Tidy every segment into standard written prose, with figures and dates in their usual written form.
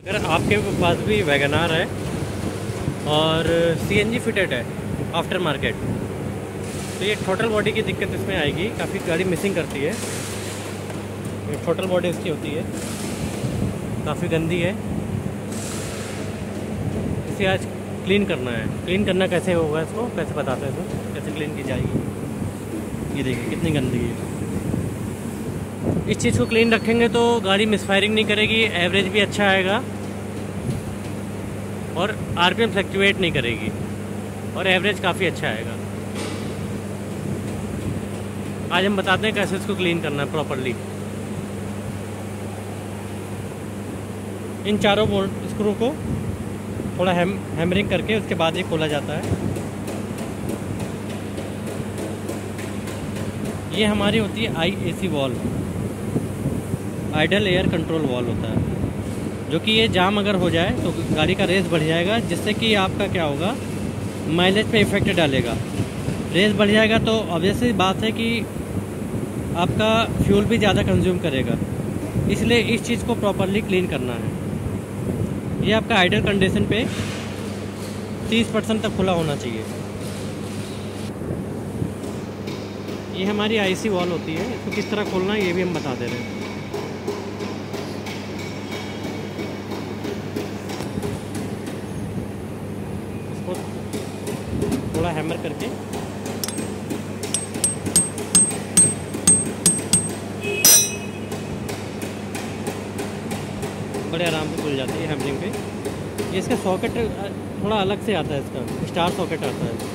अगर आपके पास भी वैगनार है और सीएनजी फिटेड है आफ्टर मार्केट, तो ये टोटल बॉडी की दिक्कत इसमें आएगी। काफ़ी गाड़ी मिसिंग करती है। ये टोटल बॉडी इसकी होती है, काफ़ी गंदी है। इसे आज क्लीन करना है। क्लीन करना कैसे होगा, इसको कैसे बताते हैं, इसको कैसे क्लीन की जाएगी। ये देखिए कितनी गंदी है। इस चीज़ को क्लीन रखेंगे तो गाड़ी मिसफायरिंग नहीं करेगी, एवरेज भी अच्छा आएगा और आरपीएम फ्लक्चुएट नहीं करेगी और एवरेज काफ़ी अच्छा आएगा। आज हम बताते हैं कैसे इसको क्लीन करना है प्रॉपरली। इन चारों बोल्ट स्क्रू को थोड़ा हैमरिंग करके उसके बाद ये खोला जाता है। ये हमारी होती है IAC valve, idle air control valve होता है, जो कि ये जाम अगर हो जाए तो गाड़ी का रेस बढ़ जाएगा, जिससे कि आपका क्या होगा, माइलेज पे इफेक्ट डालेगा। रेस बढ़ जाएगा तो ऑब्वियसली बात है कि आपका फ्यूल भी ज़्यादा कंज्यूम करेगा। इसलिए इस चीज़ को प्रॉपरली क्लीन करना है। ये आपका आइडल कंडीशन पे 30% तक खुला होना चाहिए। ये हमारी आईसी वॉल होती है, इसको किस तरह खोलना है ये भी हम बता दे रहे हैं। इसको थोड़ा हैमर करके बड़े आराम से खुल जाती है हैमरिंग पे। ये इसका सॉकेट थोड़ा अलग से आता है, इसका स्टार सॉकेट आता है।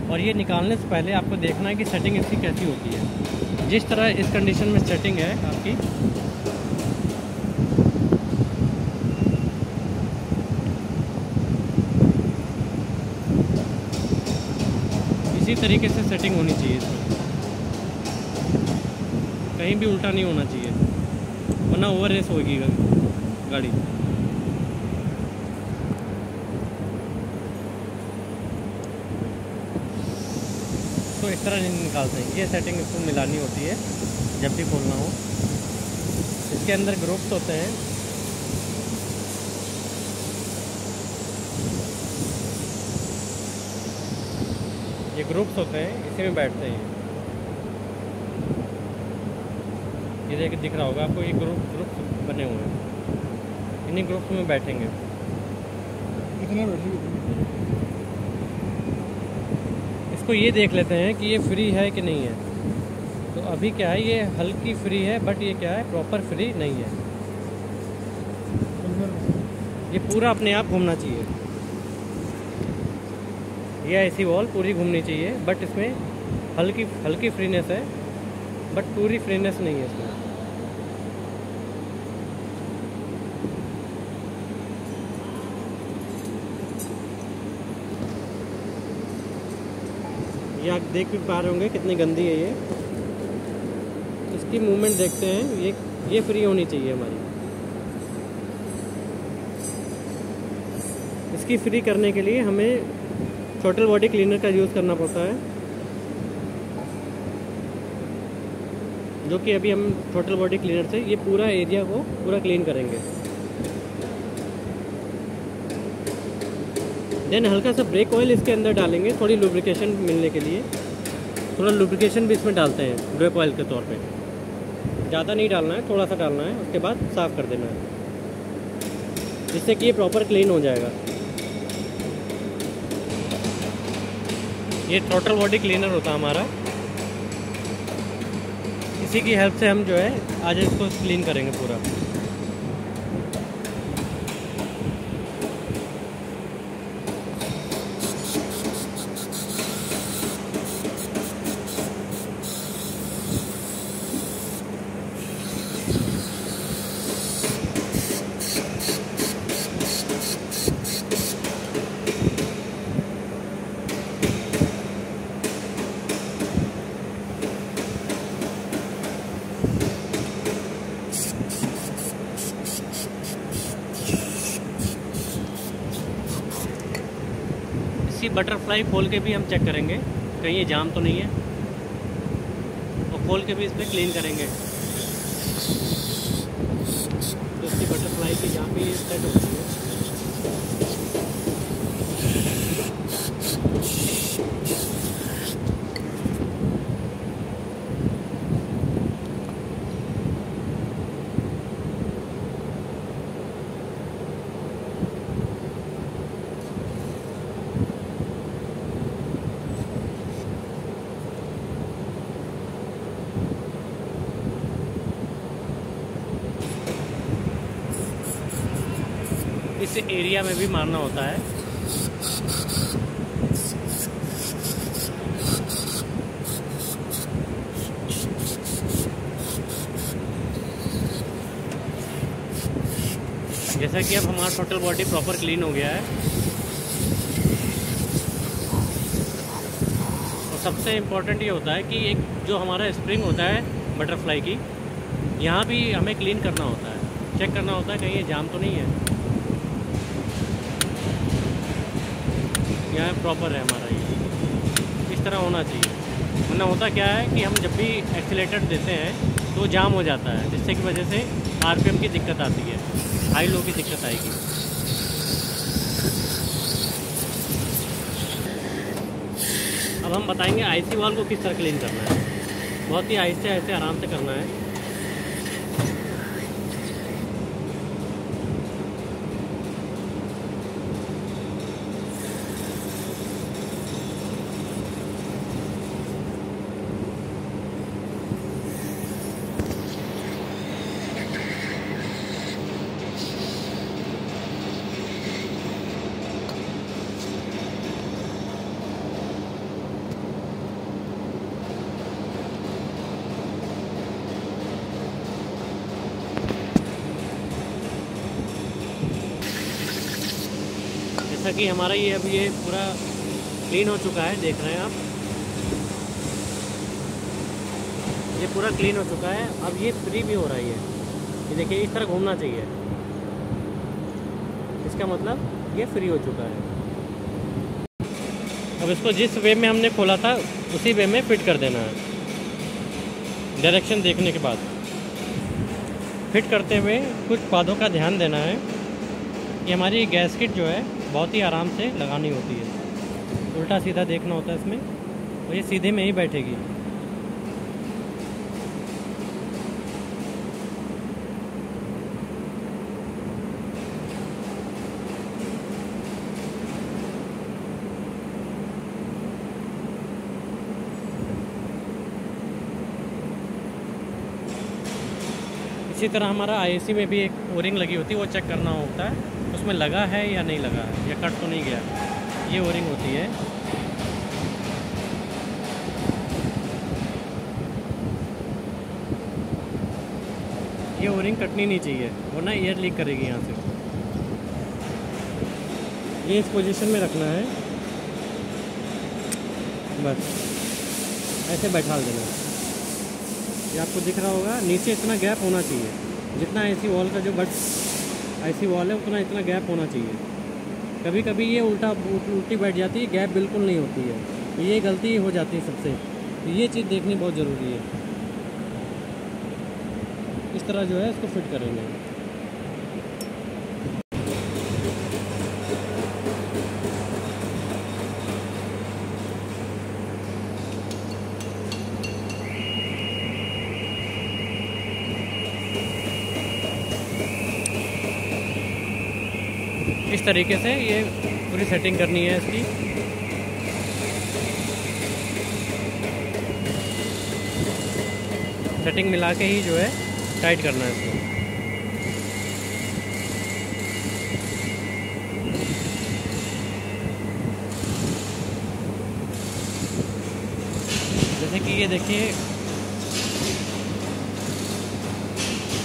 और ये निकालने से पहले आपको देखना है कि सेटिंग इसकी कैसी होती है। जिस तरह इस कंडीशन में सेटिंग है आपकी, इसी तरीके से सेटिंग होनी चाहिए इसमें। कहीं भी उल्टा नहीं होना चाहिए, वरना ओवर रेस होगी गाड़ी। तो इस तरह नहीं निकालते हैं। ये सेटिंग इसको मिलानी होती है जब भी खोलना हो। इसके अंदर ग्रुप्स होते हैं। ये ग्रुप्स होते हैं, इसी में बैठते हैं। ये देखिए दिख रहा होगा आपको, ये ग्रुप्स बने हुए हैं। इन्हीं ग्रुप्स में बैठेंगे। कितना बैठेंगे? इसको ये देख लेते हैं कि ये फ्री है कि नहीं है। तो अभी क्या है, ये हल्की फ्री है, बट ये क्या है, प्रॉपर फ्री नहीं है। ये पूरा अपने आप घूमना चाहिए। ये ऐसी वॉल पूरी घूमनी चाहिए, बट इसमें हल्की फ्रीनेस है, बट पूरी फ्रीनेस नहीं है इसमें। ये आप देख भी पा रहे होंगे कितनी गंदी है ये। इसकी मूवमेंट देखते हैं। ये फ्री होनी चाहिए हमारी। इसकी फ्री करने के लिए हमें टोटल बॉडी क्लीनर का यूज़ करना पड़ता है, जो कि अभी हम टोटल बॉडी क्लीनर से ये पूरा एरिया को पूरा क्लीन करेंगे। देन हल्का सा ब्रेक ऑयल इसके अंदर डालेंगे, थोड़ी लुब्रिकेशन मिलने के लिए। थोड़ा लुब्रिकेशन भी इसमें डालते हैं ब्रेक ऑयल के तौर पे। ज़्यादा नहीं डालना है, थोड़ा सा डालना है, उसके बाद साफ़ कर देना है, जिससे कि ये प्रॉपर क्लीन हो जाएगा। ये टोटल बॉडी क्लीनर होता है हमारा। इसी की हेल्प से हम जो है आज इसको क्लीन करेंगे पूरा। इसी बटरफ्लाई खोल के भी हम चेक करेंगे कहीं ये जाम तो नहीं है, और खोल के भी इस पर क्लीन करेंगे। तो इसकी बटरफ्लाई की जहाँ भी सेट होती है इस एरिया में भी मारना होता है। जैसा कि अब हमारा टोटल बॉडी प्रॉपर क्लीन हो गया है, और सबसे इम्पोर्टेंट ये होता है कि एक जो हमारा स्प्रिंग होता है बटरफ्लाई की, यहाँ भी हमें क्लीन करना होता है, चेक करना होता है कहीं ये जाम तो नहीं है। यहाँ प्रॉपर है हमारा, ये इस तरह होना चाहिए। वरना होता क्या है कि हम जब भी एक्सीलेटर देते हैं तो जाम हो जाता है, जिससे की वजह से आरपीएम की दिक्कत आती है, हाई लो की दिक्कत आएगी। अब हम बताएंगे आईसी वॉल को किस तरह क्लीन करना है। बहुत ही आहिस्ते आहिस्ते आराम से करना है। जैसा कि हमारा ये अब ये पूरा क्लीन हो चुका है, देख रहे हैं आप, ये पूरा क्लीन हो चुका है। अब ये फ्री भी हो रही है, ये देखिए इस तरह घूमना चाहिए, इसका मतलब ये फ्री हो चुका है। अब इसको जिस वे में हमने खोला था उसी वे में फिट कर देना है। डायरेक्शन देखने के बाद फिट करते हुए कुछ बातों का ध्यान देना है कि हमारी गैस्केट जो है बहुत ही आराम से लगानी होती है। उल्टा सीधा देखना होता है इसमें, और ये सीधे में ही बैठेगी। इसी तरह हमारा आईएसी में भी एक ओरिंग लगी होती है, वो चेक करना होता है उसमें लगा है या नहीं लगा है, या कट तो नहीं गया। ये ओरिंग होती है। ये ओरिंग कटनी नहीं चाहिए वरना एयर लीक करेगी यहाँ से। ये इस पोजीशन में रखना है, बस ऐसे बैठा देना। ये आपको दिख रहा होगा, नीचे इतना गैप होना चाहिए, जितना आईसी वॉल का जो आईसी वॉल है उतना इतना गैप होना चाहिए। कभी कभी ये उल्टी बैठ जाती है, गैप बिल्कुल नहीं होती है, तो ये गलती हो जाती है सबसे। तो ये चीज़ देखनी बहुत ज़रूरी है। इस तरह जो है इसको फिट करेंगे। इस तरीके से ये पूरी सेटिंग करनी है इसकी। सेटिंग मिला के ही जो है टाइट करना है इसको। जैसे कि ये देखिए,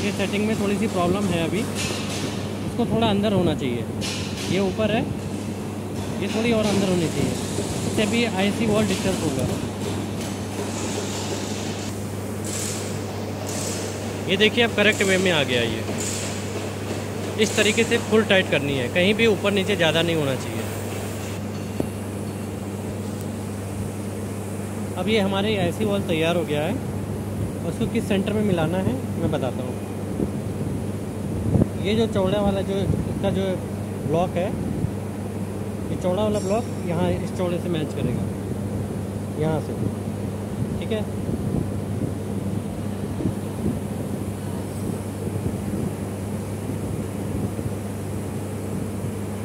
ये सेटिंग में थोड़ी सी प्रॉब्लम है अभी, इसको थोड़ा अंदर होना चाहिए। ये ऊपर है, ये थोड़ी और अंदर होनी चाहिए, इससे भी आईसी वॉल डिस्टर्ब होगा। ये देखिए अब करेक्ट वे में आ गया। ये इस तरीके से फुल टाइट करनी है, कहीं भी ऊपर नीचे ज़्यादा नहीं होना चाहिए। अब ये हमारे ऐसी वॉल तैयार हो गया है, उसको किस सेंटर में मिलाना है मैं बताता हूँ। ये जो चौड़ा वाला जो इसका जो ब्लॉक है, ये चौड़ा वाला ब्लॉक यहाँ इस चौड़े से मैच करेगा, यहाँ से, ठीक है।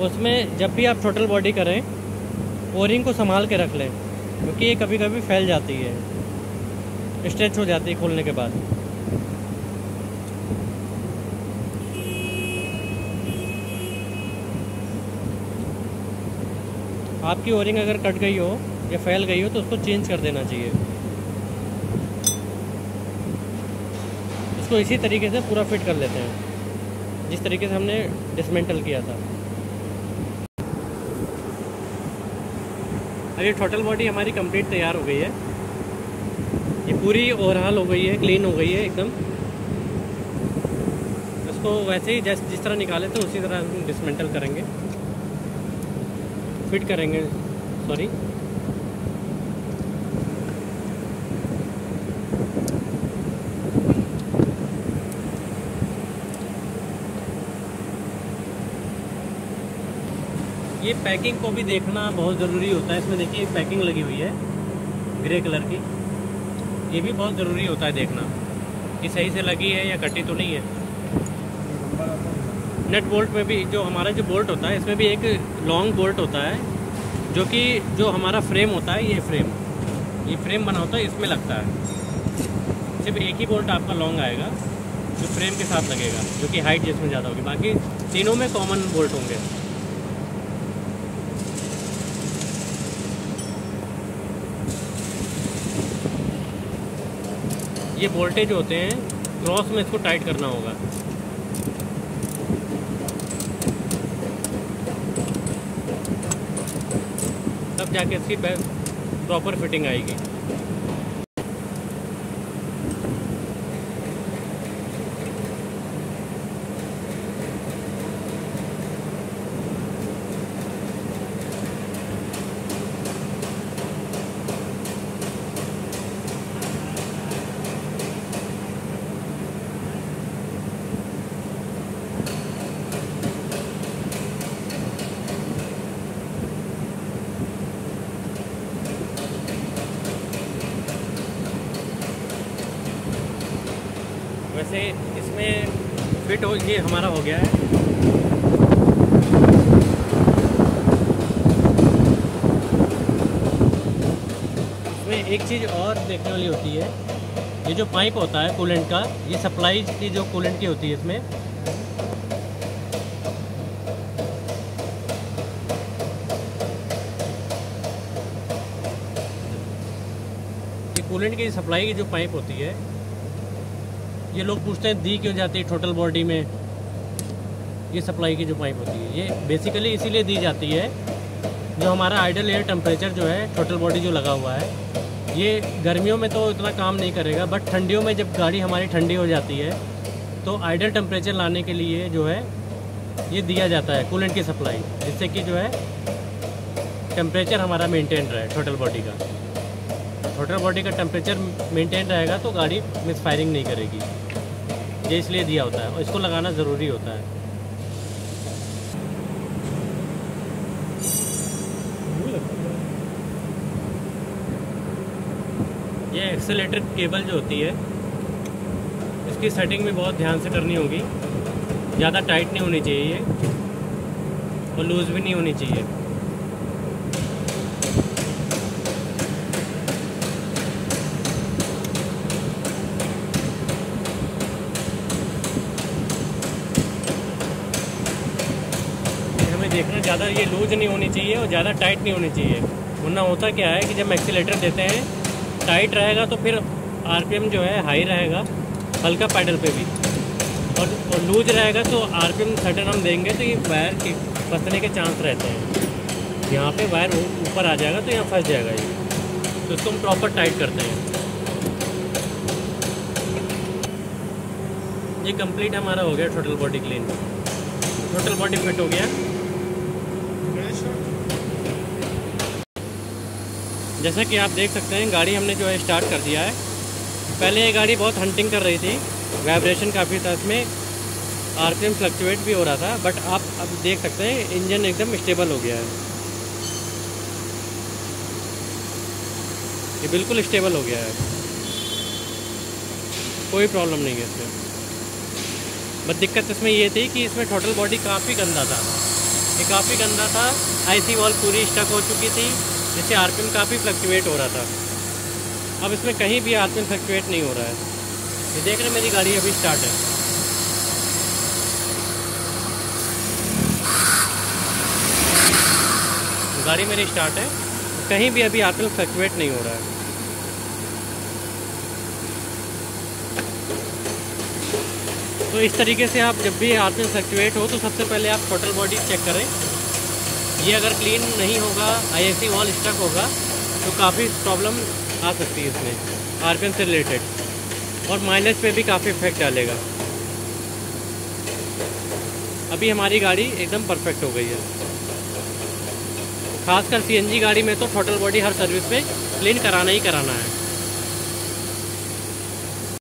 उसमें जब भी आप टोटल बॉडी करें, ओरिंग को संभाल के रख लें, क्योंकि ये कभी कभी फैल जाती है, स्ट्रेच हो जाती है खोलने के बाद। आपकी ओरिंग अगर कट गई हो या फैल गई हो तो उसको चेंज कर देना चाहिए। इसको इसी तरीके से पूरा फिट कर लेते हैं जिस तरीके से हमने डिसमेंटल किया था। अब ये टोटल बॉडी हमारी कंप्लीट तैयार हो गई है, ये पूरी ओवरऑल हो गई है, क्लीन हो गई है एकदम। इसको वैसे ही जिस तरह निकाले थे उसी तरह हम डिसमेंटल करेंगे, फिट करेंगे, सॉरी। ये पैकिंग को भी देखना बहुत ज़रूरी होता है। इसमें देखिए पैकिंग लगी हुई है ग्रे कलर की, ये भी बहुत ज़रूरी होता है देखना कि सही से लगी है या कटी तो नहीं है। नट बोल्ट में भी जो हमारा जो बोल्ट होता है, इसमें भी एक लॉन्ग बोल्ट होता है, जो कि जो हमारा फ्रेम होता है, ये फ्रेम बना होता है, इसमें लगता है। सिर्फ एक ही बोल्ट आपका लॉन्ग आएगा जो फ्रेम के साथ लगेगा, जो कि हाइट जिसमें ज़्यादा होगी, बाकी तीनों में कॉमन बोल्ट होंगे। ये वोल्टेज होते हैं, क्रॉस में इसको टाइट करना होगा। तब जाके इसकी प्रॉपर फिटिंग आएगी। वैसे इसमें फिट हो, ये हमारा हो गया है। इसमें एक चीज़ और देखने वाली होती है, ये जो पाइप होता है कूलेंट का, ये सप्लाई की जो कूलेंट की होती है, इसमें ये कूलेंट की सप्लाई की जो पाइप होती है, ये लोग पूछते हैं दी क्यों जाती है टोटल बॉडी में। ये सप्लाई की जो पाइप होती है, ये बेसिकली इसीलिए दी जाती है, जो हमारा आइडल एयर टेम्परेचर जो है टोटल बॉडी जो लगा हुआ है, ये गर्मियों में तो इतना काम नहीं करेगा, बट ठंडियों में जब गाड़ी हमारी ठंडी हो जाती है तो आइडल टेम्परेचर लाने के लिए जो है ये दिया जाता है कूलेंट की सप्लाई, जिससे कि जो है टेम्परेचर हमारा मेंटेन रहे टोटल बॉडी का। टोटल बॉडी का टेम्परेचर मेंटेन रहेगा तो गाड़ी मिसफायरिंग नहीं करेगी, ये इसलिए दिया होता है और इसको लगाना ज़रूरी होता है। ये एक्सेलेटर केबल जो होती है, इसकी सेटिंग भी बहुत ध्यान से करनी होगी। ज़्यादा टाइट नहीं होनी चाहिए ये, और लूज़ भी नहीं होनी चाहिए। देखना ज़्यादा ये लूज नहीं होनी चाहिए और ज़्यादा टाइट नहीं होनी चाहिए, वरना होता क्या है कि जब एक्सीलेटर देते हैं टाइट रहेगा तो फिर आरपीएम जो है हाई रहेगा हल्का पैडल पे भी, और लूज रहेगा तो आरपीएम सर्टेन हम देंगे तो ये वायर के फंसने के चांस रहते हैं। यहाँ पे वायर ऊपर आ जाएगा तो यहाँ फंस जाएगा ये, तो इसको हम प्रॉपर टाइट करते हैं। ये कंप्लीट हमारा हो गया total body clean, total body fit हो गया। जैसा कि आप देख सकते हैं गाड़ी हमने जो है स्टार्ट कर दिया है। पहले ये गाड़ी बहुत हंटिंग कर रही थी, वाइब्रेशन काफ़ी था इसमें, आरपीएम फ्लक्चुएट भी हो रहा था, बट आप अब देख सकते हैं इंजन एकदम स्टेबल हो गया है। ये बिल्कुल स्टेबल हो गया है, कोई प्रॉब्लम नहीं है इसमें। बस दिक्कत इसमें ये थी कि इसमें टोटल बॉडी काफ़ी गंदा था, ये काफ़ी गंदा था। आईसी वॉल पूरी स्टक हो चुकी थी, जिससे आरपीएम काफ़ी फ्लक्चुएट हो रहा था। अब इसमें कहीं भी आरपीएम फ्लक्चुएट नहीं हो रहा है। ये देख रहे हैं मेरी गाड़ी अभी स्टार्ट है। गाड़ी मेरी स्टार्ट है, कहीं भी अभी आरपीएम फ्लक्चुएट नहीं हो रहा है। तो इस तरीके से आप जब भी आरपीएम फ्लक्चुएट हो तो सबसे पहले आप टोटल बॉडी चेक करें। ये अगर क्लीन नहीं होगा, आईएसी वॉल स्टक होगा, तो काफ़ी प्रॉब्लम आ सकती है इसमें आरपीएम से रिलेटेड, और माइलेज पे भी काफ़ी इफेक्ट डालेगा। अभी हमारी गाड़ी एकदम परफेक्ट हो गई है। खासकर सीएनजी गाड़ी में तो टोटल बॉडी हर सर्विस पे क्लीन कराना ही कराना है।